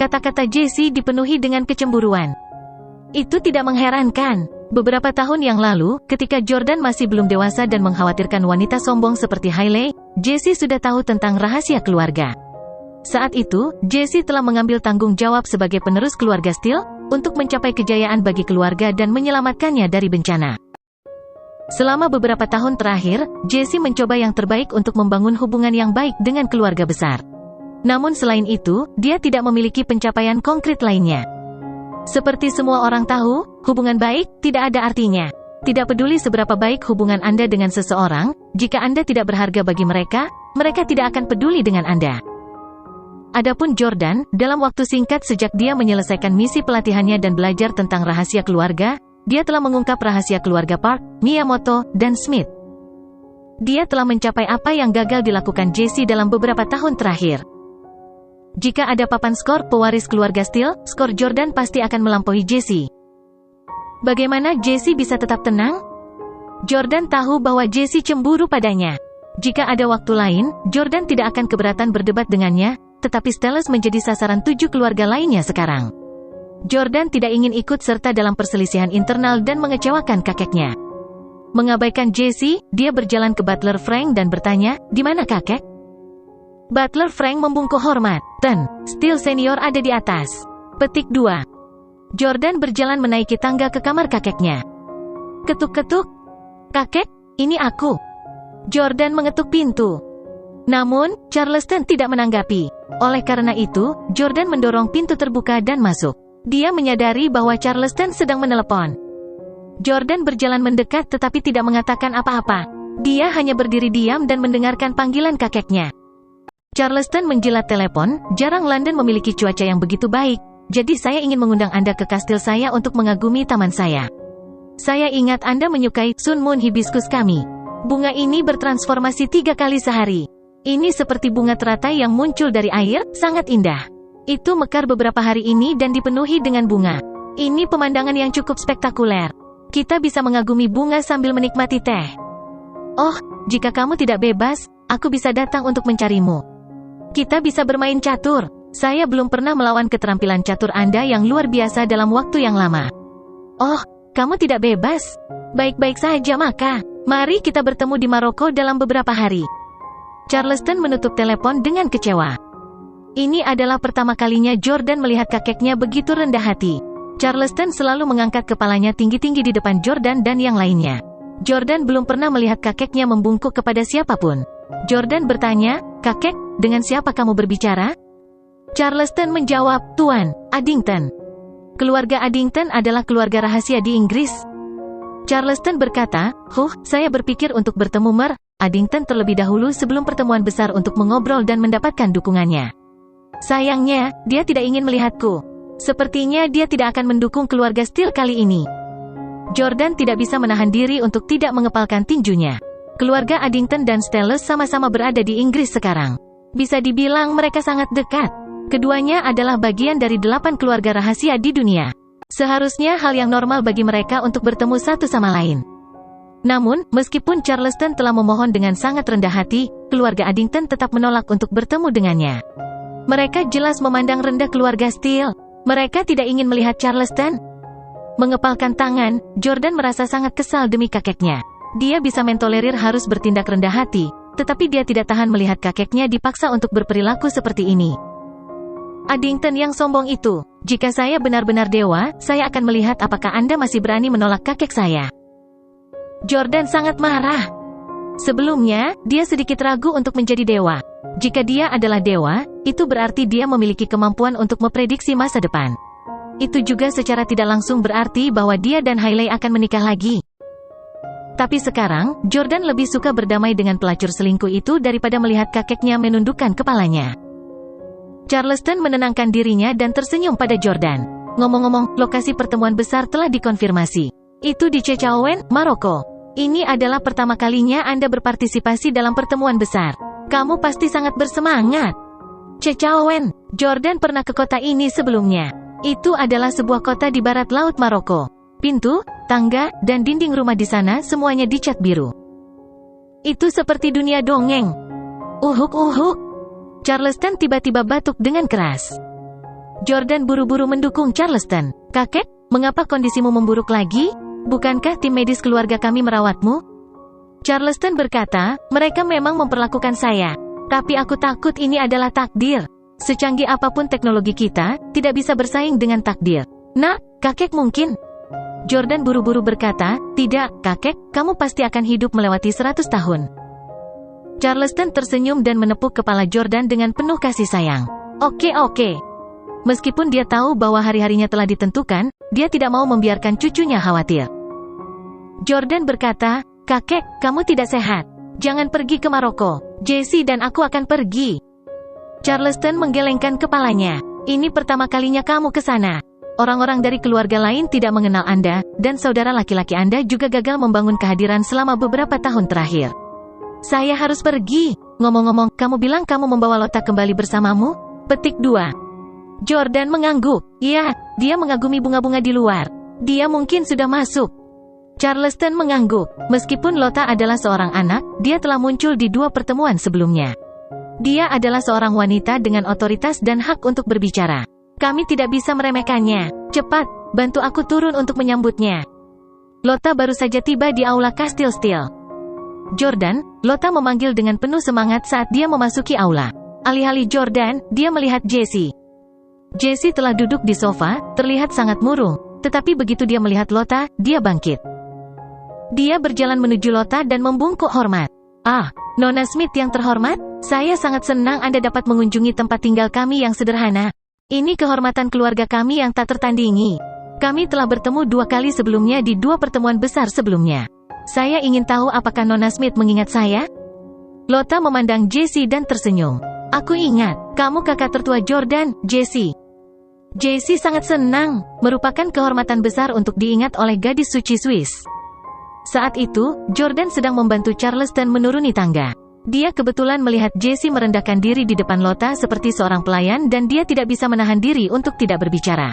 Kata-kata Jessie dipenuhi dengan kecemburuan. Itu tidak mengherankan. Beberapa tahun yang lalu, ketika Jordan masih belum dewasa dan mengkhawatirkan wanita sombong seperti Hailey, Jessie sudah tahu tentang rahasia keluarga. Saat itu, Jessie telah mengambil tanggung jawab sebagai penerus keluarga Steele, untuk mencapai kejayaan bagi keluarga dan menyelamatkannya dari bencana. Selama beberapa tahun terakhir, Jessie mencoba yang terbaik untuk membangun hubungan yang baik dengan keluarga besar. Namun selain itu, dia tidak memiliki pencapaian konkret lainnya. Seperti semua orang tahu, hubungan baik tidak ada artinya. Tidak peduli seberapa baik hubungan Anda dengan seseorang, jika Anda tidak berharga bagi mereka, mereka tidak akan peduli dengan Anda. Adapun Jordan, dalam waktu singkat sejak dia menyelesaikan misi pelatihannya dan belajar tentang rahasia keluarga, dia telah mengungkap rahasia keluarga Park, Miyamoto, dan Smith. Dia telah mencapai apa yang gagal dilakukan Jessie dalam beberapa tahun terakhir. Jika ada papan skor pewaris keluarga Steele, skor Jordan pasti akan melampaui Jessie. Bagaimana Jessie bisa tetap tenang? Jordan tahu bahwa Jessie cemburu padanya. Jika ada waktu lain, Jordan tidak akan keberatan berdebat dengannya, tetapi Stellus menjadi sasaran 7 keluarga lainnya sekarang. Jordan tidak ingin ikut serta dalam perselisihan internal dan mengecewakan kakeknya. Mengabaikan Jessie, dia berjalan ke Butler Frank dan bertanya, "Di mana kakek?" Butler Frank membungkuk hormat. Steele senior ada di atas. Petik 2. Jordan berjalan menaiki tangga ke kamar kakeknya. Ketuk-ketuk. "Kakek, ini aku." Jordan mengetuk pintu. Namun, Charleston tidak menanggapi. Oleh karena itu, Jordan mendorong pintu terbuka dan masuk. Dia menyadari bahwa Charleston sedang menelepon. Jordan berjalan mendekat tetapi tidak mengatakan apa-apa. Dia hanya berdiri diam dan mendengarkan panggilan kakeknya. Charleston menjilat telepon, jarang London memiliki cuaca yang begitu baik, jadi saya ingin mengundang Anda ke kastil saya untuk mengagumi taman saya. Saya ingat Anda menyukai Sun Moon hibiscus kami. Bunga ini bertransformasi 3 kali sehari. Ini seperti bunga teratai yang muncul dari air, sangat indah. Itu mekar beberapa hari ini dan dipenuhi dengan bunga. Ini pemandangan yang cukup spektakuler. Kita bisa mengagumi bunga sambil menikmati teh. Oh, jika kamu tidak bebas, aku bisa datang untuk mencarimu. Kita bisa bermain catur. Saya belum pernah melawan keterampilan catur Anda yang luar biasa dalam waktu yang lama. Oh, kamu tidak bebas? Baik-baik saja maka. Mari kita bertemu di Maroko dalam beberapa hari. Charleston menutup telepon dengan kecewa. Ini adalah pertama kalinya Jordan melihat kakeknya begitu rendah hati. Charleston selalu mengangkat kepalanya tinggi-tinggi di depan Jordan dan yang lainnya. Jordan belum pernah melihat kakeknya membungkuk kepada siapapun. Jordan bertanya, "Kakek, dengan siapa kamu berbicara?" Charleston menjawab, "Tuan Addington." Keluarga Addington adalah keluarga rahasia di Inggris. Charleston berkata, saya berpikir untuk bertemu Mer Addington terlebih dahulu sebelum pertemuan besar untuk mengobrol dan mendapatkan dukungannya. Sayangnya, dia tidak ingin melihatku. Sepertinya dia tidak akan mendukung keluarga Steele kali ini." Jordan tidak bisa menahan diri untuk tidak mengepalkan tinjunya. Keluarga Addington dan Stellus sama-sama berada di Inggris sekarang. Bisa dibilang mereka sangat dekat. Keduanya adalah bagian dari 8 keluarga rahasia di dunia. Seharusnya hal yang normal bagi mereka untuk bertemu satu sama lain. Namun, meskipun Charleston telah memohon dengan sangat rendah hati, keluarga Addington tetap menolak untuk bertemu dengannya. Mereka jelas memandang rendah keluarga Steele. Mereka tidak ingin melihat Charleston. Mengepalkan tangan, Jordan merasa sangat kesal demi kakeknya. Dia bisa mentolerir harus bertindak rendah hati, tetapi dia tidak tahan melihat kakeknya dipaksa untuk berperilaku seperti ini. Addington yang sombong itu, jika saya benar-benar dewa, saya akan melihat apakah Anda masih berani menolak kakek saya. Jordan sangat marah. Sebelumnya, dia sedikit ragu untuk menjadi dewa. Jika dia adalah dewa, itu berarti dia memiliki kemampuan untuk memprediksi masa depan. Itu juga secara tidak langsung berarti bahwa dia dan Hailey akan menikah lagi. Tapi sekarang, Jordan lebih suka berdamai dengan pelacur selingkuh itu daripada melihat kakeknya menundukkan kepalanya. Charleston menenangkan dirinya dan tersenyum pada Jordan. Ngomong-ngomong, lokasi pertemuan besar telah dikonfirmasi. Itu di Chechaouen, Maroko. Ini adalah pertama kalinya Anda berpartisipasi dalam pertemuan besar. Kamu pasti sangat bersemangat. Chechaouen, Jordan pernah ke kota ini sebelumnya. Itu adalah sebuah kota di barat laut Maroko. Pintu, tangga, dan dinding rumah di sana semuanya dicat biru. Itu seperti dunia dongeng. Uhuk-uhuk. Charleston tiba-tiba batuk dengan keras. Jordan buru-buru mendukung Charleston. Kakek, mengapa kondisimu memburuk lagi? Bukankah tim medis keluarga kami merawatmu? Charleston berkata, mereka memang memperlakukan saya. Tapi aku takut ini adalah takdir. Secanggih apapun teknologi kita, tidak bisa bersaing dengan takdir. Nah, kakek mungkin. Jordan buru-buru berkata, tidak, kakek, kamu pasti akan hidup melewati 100 tahun. Charleston tersenyum dan menepuk kepala Jordan dengan penuh kasih sayang. Oke. Meskipun dia tahu bahwa hari-harinya telah ditentukan, dia tidak mau membiarkan cucunya khawatir. Jordan berkata, kakek, kamu tidak sehat. Jangan pergi ke Maroko. Jesse dan aku akan pergi. Charleston menggelengkan kepalanya. Ini pertama kalinya kamu ke sana. Orang-orang dari keluarga lain tidak mengenal Anda, dan saudara laki-laki Anda juga gagal membangun kehadiran selama beberapa tahun terakhir. Saya harus pergi. Ngomong-ngomong, kamu bilang kamu membawa Lota kembali bersamamu? Petik 2. Jordan mengangguk. Ya, dia mengagumi bunga-bunga di luar. Dia mungkin sudah masuk. Charleston mengangguk. Meskipun Lota adalah seorang anak, dia telah muncul di 2 pertemuan sebelumnya. Dia adalah seorang wanita dengan otoritas dan hak untuk berbicara. Kami tidak bisa meremehkannya. Cepat, bantu aku turun untuk menyambutnya. Lota baru saja tiba di aula Kastil Steel. Jordan, Lota memanggil dengan penuh semangat saat dia memasuki aula. Alih-alih Jordan, dia melihat Jesse. Jesse telah duduk di sofa, terlihat sangat murung, tetapi begitu dia melihat Lota, dia bangkit. Dia berjalan menuju Lota dan membungkuk hormat. Ah, Nona Smith yang terhormat, saya sangat senang Anda dapat mengunjungi tempat tinggal kami yang sederhana. Ini kehormatan keluarga kami yang tak tertandingi. Kami telah bertemu 2 kali sebelumnya di 2 pertemuan besar sebelumnya. Saya ingin tahu apakah Nona Smith mengingat saya? Lota memandang Jesse dan tersenyum. Aku ingat, kamu kakak tertua Jordan, Jesse. Jesse sangat senang, merupakan kehormatan besar untuk diingat oleh gadis suci Swiss. Saat itu, Jordan sedang membantu Charleston menuruni tangga. Dia kebetulan melihat Jesse merendahkan diri di depan Lota seperti seorang pelayan dan dia tidak bisa menahan diri untuk tidak berbicara.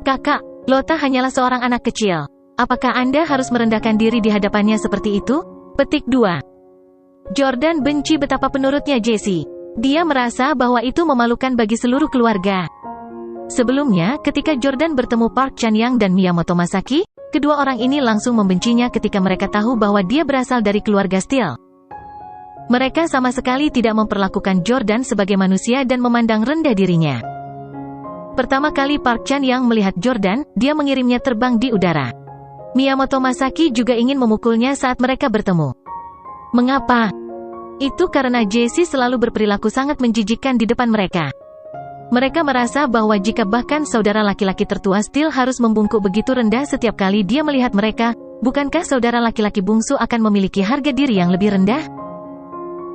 Kakak, Lota hanyalah seorang anak kecil. Apakah Anda harus merendahkan diri di hadapannya seperti itu? Petik 2. Jordan benci betapa penurutnya Jesse. Dia merasa bahwa itu memalukan bagi seluruh keluarga. Sebelumnya, ketika Jordan bertemu Park Chan-young dan Miyamoto Masaki, kedua orang ini langsung membencinya ketika mereka tahu bahwa dia berasal dari keluarga Steel. Mereka sama sekali tidak memperlakukan Jordan sebagai manusia dan memandang rendah dirinya. Pertama kali Park Chan-young melihat Jordan, dia mengirimnya terbang di udara. Miyamoto Masaki juga ingin memukulnya saat mereka bertemu. Mengapa? Itu karena Jesse selalu berperilaku sangat menjijikkan di depan mereka. Mereka merasa bahwa jika bahkan saudara laki-laki tertua Steel harus membungkuk begitu rendah setiap kali dia melihat mereka, bukankah saudara laki-laki bungsu akan memiliki harga diri yang lebih rendah?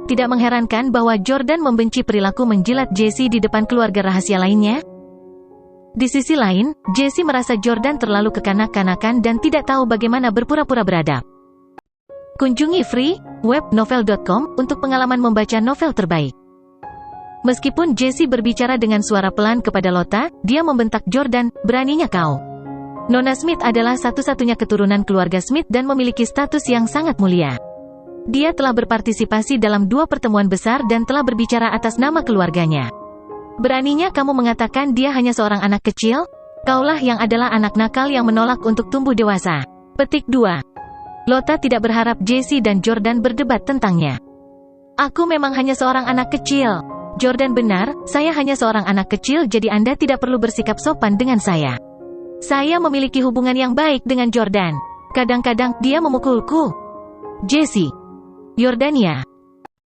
Tidak mengherankan bahwa Jordan membenci perilaku menjilat Jesse di depan keluarga rahasia lainnya. Di sisi lain, Jesse merasa Jordan terlalu kekanak-kanakan dan tidak tahu bagaimana berpura-pura beradab. Kunjungi freewebnovel.com untuk pengalaman membaca novel terbaik. Meskipun Jesse berbicara dengan suara pelan kepada Lota, dia membentak Jordan, beraninya kau. Nona Smith adalah satu-satunya keturunan keluarga Smith dan memiliki status yang sangat mulia. Dia telah berpartisipasi dalam 2 pertemuan besar dan telah berbicara atas nama keluarganya. Beraninya kamu mengatakan dia hanya seorang anak kecil? Kaulah yang adalah anak nakal yang menolak untuk tumbuh dewasa. Petik 2. Lota tidak berharap Jesse dan Jordan berdebat tentangnya. Aku memang hanya seorang anak kecil. Jordan benar, saya hanya seorang anak kecil jadi Anda tidak perlu bersikap sopan dengan saya. Saya memiliki hubungan yang baik dengan Jordan. Kadang-kadang, dia memukulku. Jesse. Yordania.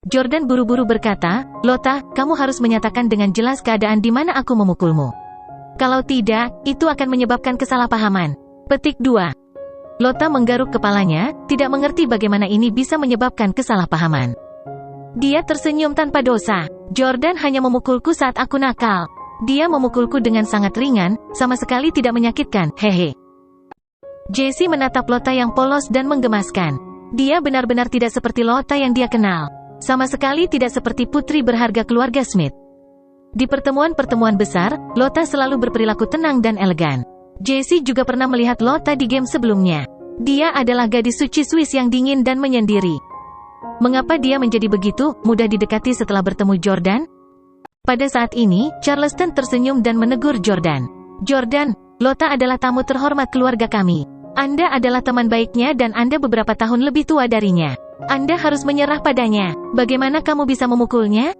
Jordan buru-buru berkata, Lota, kamu harus menyatakan dengan jelas keadaan di mana aku memukulmu. Kalau tidak, itu akan menyebabkan kesalahpahaman. Petik 2. Lota menggaruk kepalanya, tidak mengerti bagaimana ini bisa menyebabkan kesalahpahaman. Dia tersenyum tanpa dosa. Jordan hanya memukulku saat aku nakal. Dia memukulku dengan sangat ringan, sama sekali tidak menyakitkan, hehe. Jesse menatap Lota yang polos dan menggemaskan. Dia benar-benar tidak seperti Lota yang dia kenal. Sama sekali tidak seperti putri berharga keluarga Smith. Di pertemuan-pertemuan besar, Lota selalu berperilaku tenang dan elegan. Jesse juga pernah melihat Lota di game sebelumnya. Dia adalah gadis suci Swiss yang dingin dan menyendiri. Mengapa dia menjadi begitu mudah didekati setelah bertemu Jordan? Pada saat ini, Charleston tersenyum dan menegur Jordan. Jordan, Lota adalah tamu terhormat keluarga kami. Anda adalah teman baiknya dan Anda beberapa tahun lebih tua darinya. Anda harus menyerah padanya. Bagaimana kamu bisa memukulnya?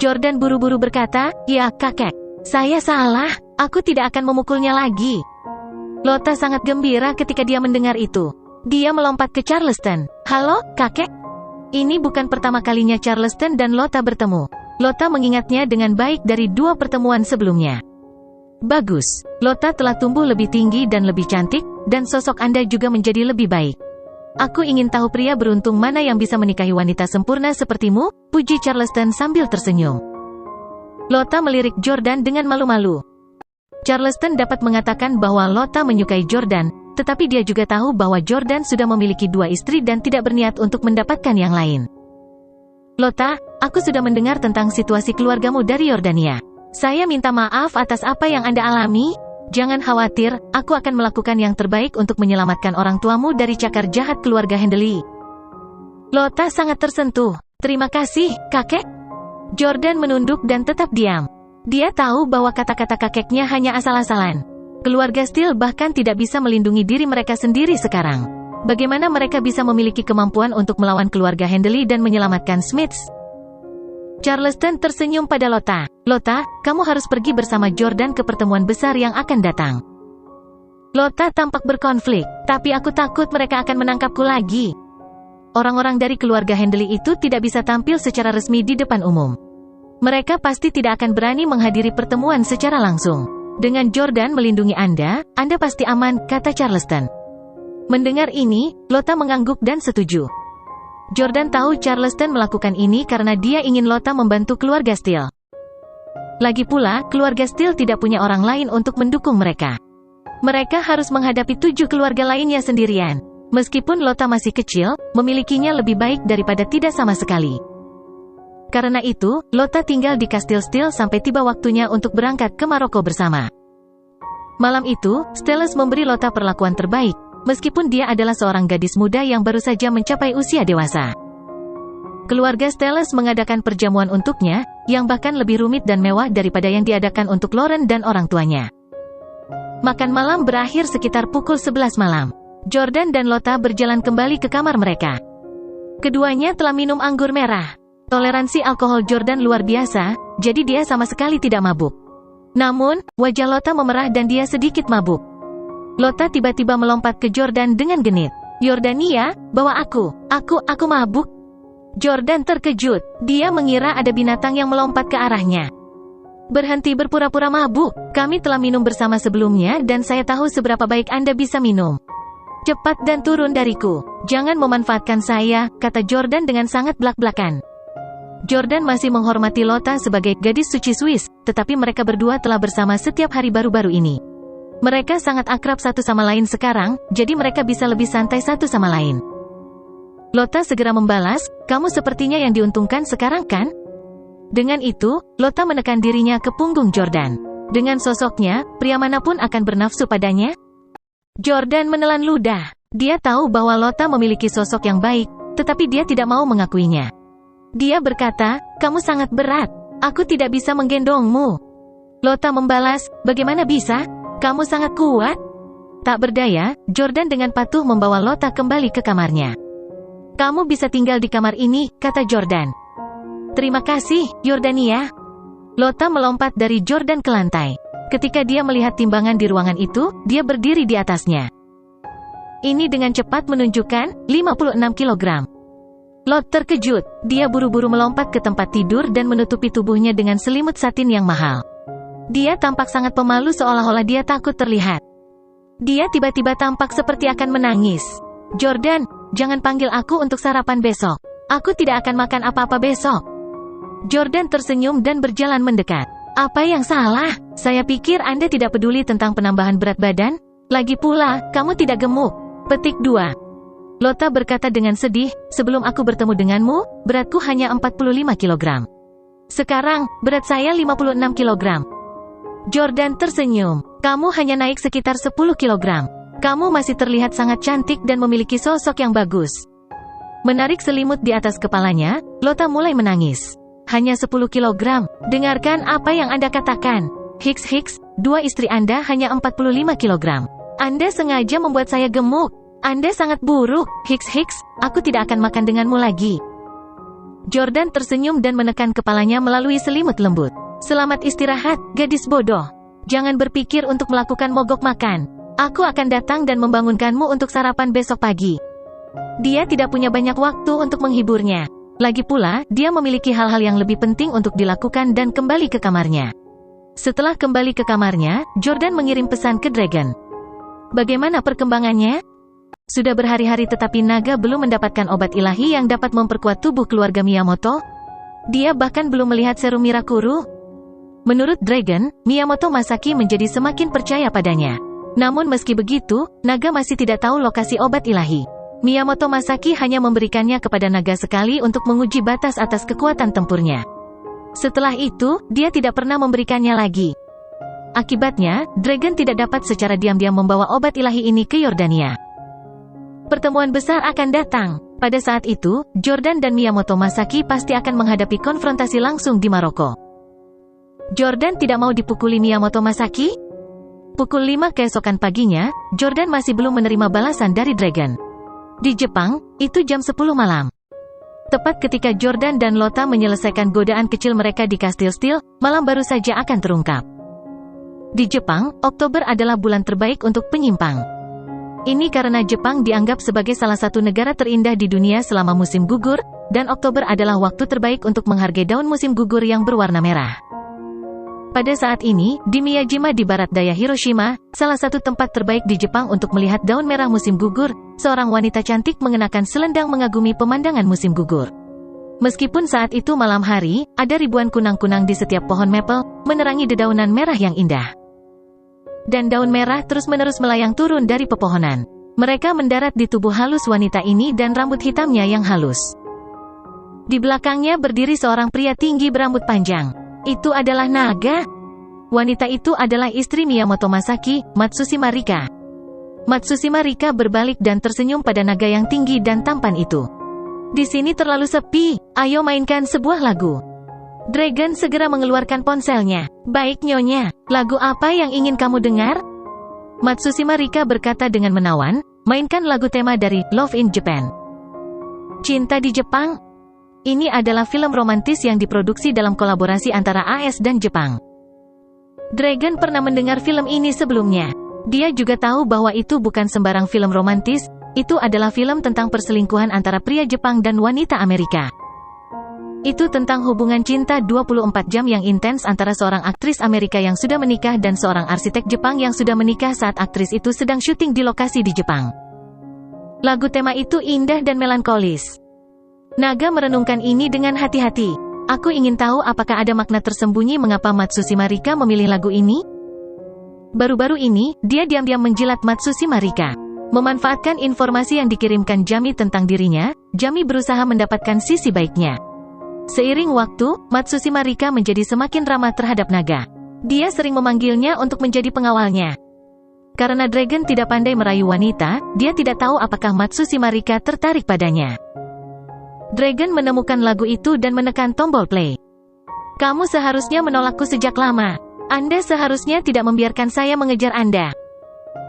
Jordan buru-buru berkata, "Ya, kakek. Saya salah. Aku tidak akan memukulnya lagi." Lota sangat gembira ketika dia mendengar itu. Dia melompat ke Charleston. "Halo, kakek?" Ini bukan pertama kalinya Charleston dan Lota bertemu. Lota mengingatnya dengan baik dari 2 pertemuan sebelumnya. "Bagus. Lota telah tumbuh lebih tinggi dan lebih cantik, dan sosok Anda juga menjadi lebih baik. Aku ingin tahu pria beruntung mana yang bisa menikahi wanita sempurna sepertimu," puji Charleston sambil tersenyum. Lota melirik Jordan dengan malu-malu. Charleston dapat mengatakan bahwa Lota menyukai Jordan, tetapi dia juga tahu bahwa Jordan sudah memiliki 2 istri dan tidak berniat untuk mendapatkan yang lain. "Lota, aku sudah mendengar tentang situasi keluargamu dari Yordania. Saya minta maaf atas apa yang Anda alami. Jangan khawatir, aku akan melakukan yang terbaik untuk menyelamatkan orang tuamu dari cakar jahat keluarga Hendley." Lota sangat tersentuh. "Terima kasih, kakek." Jordan menunduk dan tetap diam. Dia tahu bahwa kata-kata kakeknya hanya asal-asalan. Keluarga Steele bahkan tidak bisa melindungi diri mereka sendiri sekarang. Bagaimana mereka bisa memiliki kemampuan untuk melawan keluarga Hendley dan menyelamatkan Smiths? Charleston tersenyum pada Lota. "Lota, kamu harus pergi bersama Jordan ke pertemuan besar yang akan datang." Lota tampak berkonflik, "Tapi aku takut mereka akan menangkapku lagi." Orang-orang dari keluarga Hendley itu tidak bisa tampil secara resmi di depan umum. Mereka pasti tidak akan berani menghadiri pertemuan secara langsung. "Dengan Jordan melindungi Anda pasti aman," kata Charleston. Mendengar ini, Lota mengangguk dan setuju. Jordan tahu Charleston melakukan ini karena dia ingin Lota membantu keluarga Steele. Lagi pula, keluarga Steele tidak punya orang lain untuk mendukung mereka. Mereka harus menghadapi 7 keluarga lainnya sendirian. Meskipun Lota masih kecil, memilikinya lebih baik daripada tidak sama sekali. Karena itu, Lota tinggal di Kastil Steele sampai tiba waktunya untuk berangkat ke Maroko bersama. Malam itu, Stelles memberi Lota perlakuan terbaik, meskipun dia adalah seorang gadis muda yang baru saja mencapai usia dewasa. Keluarga Stelles mengadakan perjamuan untuknya, yang bahkan lebih rumit dan mewah daripada yang diadakan untuk Lauren dan orang tuanya. Makan malam berakhir sekitar pukul 11 malam. Jordan dan Lota berjalan kembali ke kamar mereka. Keduanya telah minum anggur merah. Toleransi alkohol Jordan luar biasa, jadi dia sama sekali tidak mabuk. Namun, wajah Lota memerah dan dia sedikit mabuk. Lota tiba-tiba melompat ke Jordan dengan genit. "Yordania, bawa aku mabuk." Jordan terkejut. Dia mengira ada binatang yang melompat ke arahnya. "Berhenti berpura-pura mabuk. Kami telah minum bersama sebelumnya dan saya tahu seberapa baik Anda bisa minum. Cepat dan turun dariku. Jangan memanfaatkan saya," kata Jordan dengan sangat blak-blakan. Jordan masih menghormati Lota sebagai gadis suci Swiss, tetapi mereka berdua telah bersama setiap hari baru-baru ini. Mereka sangat akrab satu sama lain sekarang, jadi mereka bisa lebih santai satu sama lain. Lota segera membalas, "Kamu sepertinya yang diuntungkan sekarang kan?" Dengan itu, Lota menekan dirinya ke punggung Jordan. Dengan sosoknya, pria manapun akan bernafsu padanya. Jordan menelan ludah. Dia tahu bahwa Lota memiliki sosok yang baik, tetapi dia tidak mau mengakuinya. Dia berkata, "Kamu sangat berat. Aku tidak bisa menggendongmu." Lota membalas, "Bagaimana bisa? Kamu sangat kuat." Tak berdaya, Jordan dengan patuh membawa Lota kembali ke kamarnya. "Kamu bisa tinggal di kamar ini," kata Jordan. "Terima kasih, Yordania." Lota melompat dari Jordan ke lantai. Ketika dia melihat timbangan di ruangan itu, dia berdiri di atasnya. Ini dengan cepat menunjukkan 56 kg. Lot terkejut. Dia buru-buru melompat ke tempat tidur dan menutupi tubuhnya dengan selimut satin yang mahal. Dia tampak sangat pemalu seolah-olah dia takut terlihat. Dia tiba-tiba tampak seperti akan menangis. "Jordan, jangan panggil aku untuk sarapan besok. Aku tidak akan makan apa-apa besok." Jordan tersenyum dan berjalan mendekat. "Apa yang salah? Saya pikir Anda tidak peduli tentang penambahan berat badan. Lagi pula, kamu tidak gemuk." Petik 2. Lota berkata dengan sedih, "Sebelum aku bertemu denganmu, beratku hanya 45 kg. Sekarang, berat saya 56 kg. Jordan tersenyum. "Kamu hanya naik sekitar 10 kg. Kamu masih terlihat sangat cantik dan memiliki sosok yang bagus." Menarik selimut di atas kepalanya, Lota mulai menangis. hanya 10 kilogram. Dengarkan apa yang Anda katakan. Hiks, 2 istri Anda hanya 45 kilogram. Anda sengaja membuat saya gemuk. Anda sangat buruk. Hiks, aku tidak akan makan denganmu lagi. Jordan tersenyum dan menekan kepalanya melalui selimut lembut. Selamat istirahat, gadis bodoh. Jangan berpikir untuk melakukan mogok makan. Aku akan datang dan membangunkanmu untuk sarapan besok pagi. Dia tidak punya banyak waktu untuk menghiburnya. Lagi pula, dia memiliki hal-hal yang lebih penting untuk dilakukan dan kembali ke kamarnya. Setelah kembali ke kamarnya, Jordan mengirim pesan ke Dragon. Bagaimana perkembangannya? Sudah berhari-hari tetapi naga belum mendapatkan obat ilahi yang dapat memperkuat tubuh keluarga Miyamoto. Dia bahkan belum melihat serum Mirakuru. Menurut Dragon, Miyamoto Masaki menjadi semakin percaya padanya. Namun meski begitu, naga masih tidak tahu lokasi obat ilahi. Miyamoto Masaki hanya memberikannya kepada naga sekali untuk menguji batas atas kekuatan tempurnya. Setelah itu, dia tidak pernah memberikannya lagi. Akibatnya, Dragon tidak dapat secara diam-diam membawa obat ilahi ini ke Yordania. Pertemuan besar akan datang. Pada saat itu, Jordan dan Miyamoto Masaki pasti akan menghadapi konfrontasi langsung di Maroko. Jordan tidak mau dipukuli Miyamoto Masaki? Pukul 5 keesokan paginya, Jordan masih belum menerima balasan dari Dragon. Di Jepang, itu jam 10 malam. Tepat ketika Jordan dan Lota menyelesaikan godaan kecil mereka di Kastil Steel, malam baru saja akan terungkap. Di Jepang, Oktober adalah bulan terbaik untuk penyimpang. Ini karena Jepang dianggap sebagai salah satu negara terindah di dunia selama musim gugur, dan Oktober adalah waktu terbaik untuk menghargai daun musim gugur yang berwarna merah. Pada saat ini, di Miyajima di barat daya Hiroshima, salah satu tempat terbaik di Jepang untuk melihat daun merah musim gugur, seorang wanita cantik mengenakan selendang mengagumi pemandangan musim gugur. Meskipun saat itu malam hari, ada ribuan kunang-kunang di setiap pohon maple, menerangi dedaunan merah yang indah. Dan daun merah terus-menerus melayang turun dari pepohonan. Mereka mendarat di tubuh halus wanita ini dan rambut hitamnya yang halus. Di belakangnya berdiri seorang pria tinggi berambut panjang. Itu adalah naga. Wanita itu adalah istri Miyamoto Masaki, Matsushima Rika. Matsushima Rika berbalik dan tersenyum pada naga yang tinggi dan tampan itu. Di sini terlalu sepi, ayo mainkan sebuah lagu. Dragon segera mengeluarkan ponselnya. Baik nyonya, lagu apa yang ingin kamu dengar? Matsushima Rika berkata dengan menawan, mainkan lagu tema dari Love in Japan. Cinta di Jepang? Ini adalah film romantis yang diproduksi dalam kolaborasi antara AS dan Jepang. Dragon pernah mendengar film ini sebelumnya. Dia juga tahu bahwa itu bukan sembarang film romantis, itu adalah film tentang perselingkuhan antara pria Jepang dan wanita Amerika. Itu tentang hubungan cinta 24 jam yang intens antara seorang aktris Amerika yang sudah menikah dan seorang arsitek Jepang yang sudah menikah saat aktris itu sedang syuting di lokasi di Jepang. Lagu tema itu indah dan melankolis. Naga merenungkan ini dengan hati-hati. Aku ingin tahu apakah ada makna tersembunyi mengapa Matsushima Rika memilih lagu ini? Baru-baru ini, dia diam-diam menjilat Matsushima Rika. Memanfaatkan informasi yang dikirimkan Jami tentang dirinya, Jami berusaha mendapatkan sisi baiknya. Seiring waktu, Matsushima Rika menjadi semakin ramah terhadap naga. Dia sering memanggilnya untuk menjadi pengawalnya. Karena Dragon tidak pandai merayu wanita, dia tidak tahu apakah Matsushima Rika tertarik padanya. Dragon menemukan lagu itu dan menekan tombol play. Kamu seharusnya menolakku sejak lama. Anda seharusnya tidak membiarkan saya mengejar Anda.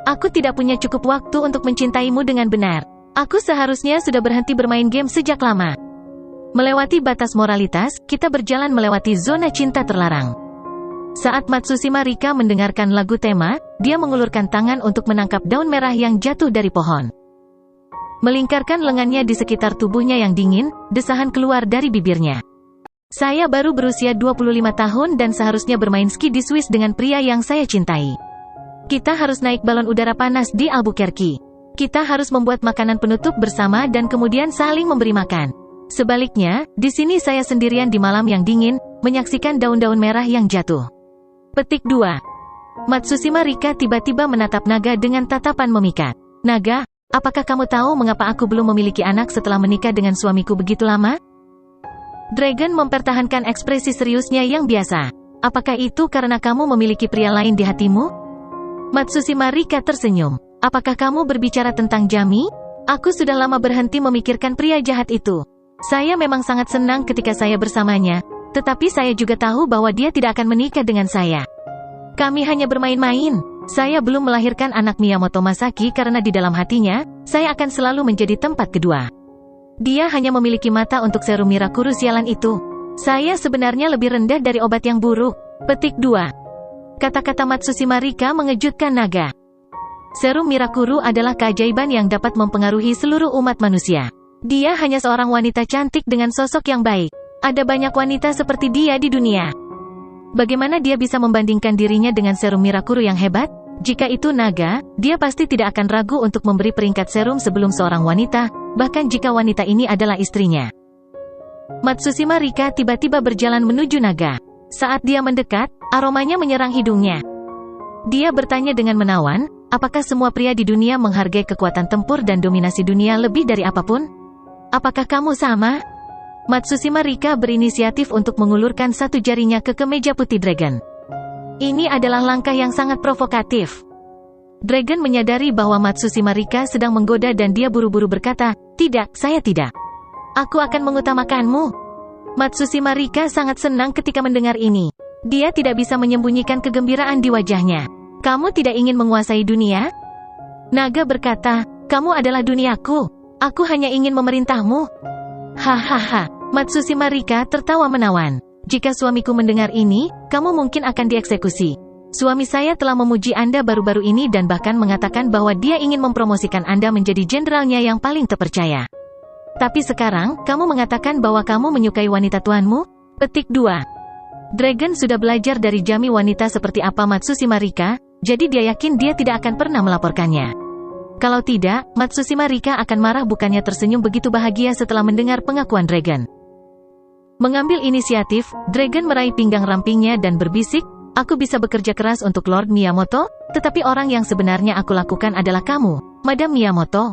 Aku tidak punya cukup waktu untuk mencintaimu dengan benar. Aku seharusnya sudah berhenti bermain game sejak lama. Melewati batas moralitas, kita berjalan melewati zona cinta terlarang. Saat Matsushima Rika mendengarkan lagu tema, dia mengulurkan tangan untuk menangkap daun merah yang jatuh dari pohon. Melingkarkan lengannya di sekitar tubuhnya yang dingin, desahan keluar dari bibirnya. Saya baru berusia 25 tahun dan seharusnya bermain ski di Swiss dengan pria yang saya cintai. Kita harus naik balon udara panas di Albuquerque. Kita harus membuat makanan penutup bersama dan kemudian saling memberi makan. Sebaliknya, di sini saya sendirian di malam yang dingin, menyaksikan daun-daun merah yang jatuh. Petik 2. Matsushima Rika tiba-tiba menatap Naga dengan tatapan memikat. Naga, apakah kamu tahu mengapa aku belum memiliki anak setelah menikah dengan suamiku begitu lama? Dragon mempertahankan ekspresi seriusnya yang biasa. Apakah itu karena kamu memiliki pria lain di hatimu? Matsushima Rika tersenyum. Apakah kamu berbicara tentang Jami? Aku sudah lama berhenti memikirkan pria jahat itu. Saya memang sangat senang ketika saya bersamanya, Tetapi saya juga tahu bahwa dia tidak akan menikah dengan saya. Kami hanya bermain-main. Saya belum melahirkan anak Miyamoto Masaki karena di dalam hatinya, saya akan selalu menjadi tempat kedua. Dia hanya memiliki mata untuk serum Mirakuru sialan itu. Saya sebenarnya lebih rendah dari obat yang buruk. Petik 2. Kata-kata Matsushima Rika mengejutkan Naga. Serum Mirakuru adalah keajaiban yang dapat mempengaruhi seluruh umat manusia. Dia hanya seorang wanita cantik dengan sosok yang baik. Ada banyak wanita seperti dia di dunia. Bagaimana dia bisa membandingkan dirinya dengan serum Mirakuru yang hebat? Jika itu Naga, dia pasti tidak akan ragu untuk memberi peringkat serum sebelum seorang wanita, bahkan jika wanita ini adalah istrinya. Matsushima Rika tiba-tiba berjalan menuju Naga. Saat dia mendekat, aromanya menyerang hidungnya. Dia bertanya dengan menawan, apakah semua pria di dunia menghargai kekuatan tempur dan dominasi dunia lebih dari apapun? Apakah kamu sama? Matsushima Rika berinisiatif untuk mengulurkan satu jarinya ke kemeja putih Dragon. Ini adalah langkah yang sangat provokatif. Dragon menyadari bahwa Matsushima Rika sedang menggoda dan dia buru-buru berkata, "Tidak, saya tidak. Aku akan mengutamakanmu." Matsushima Rika sangat senang ketika mendengar ini. Dia tidak bisa menyembunyikan kegembiraan di wajahnya. "Kamu tidak ingin menguasai dunia?" Naga berkata, "Kamu adalah duniaku. Aku hanya ingin memerintahmu." Hahaha. Matsushima Rika tertawa menawan. "Jika suamiku mendengar ini, kamu mungkin akan dieksekusi. Suami saya telah memuji Anda baru-baru ini dan bahkan mengatakan bahwa dia ingin mempromosikan Anda menjadi jenderalnya yang paling terpercaya. Tapi sekarang, kamu mengatakan bahwa kamu menyukai wanita tuanmu?" Petik 2. Dragon sudah belajar dari Jami wanita seperti apa Matsushima Rika, jadi dia yakin dia tidak akan pernah melaporkannya. Kalau tidak, Matsushima Rika akan marah bukannya tersenyum begitu bahagia setelah mendengar pengakuan Dragon. Mengambil inisiatif, Dragon meraih pinggang rampingnya dan berbisik, "Aku bisa bekerja keras untuk Lord Miyamoto, tetapi orang yang sebenarnya aku lakukan adalah kamu, Madam Miyamoto."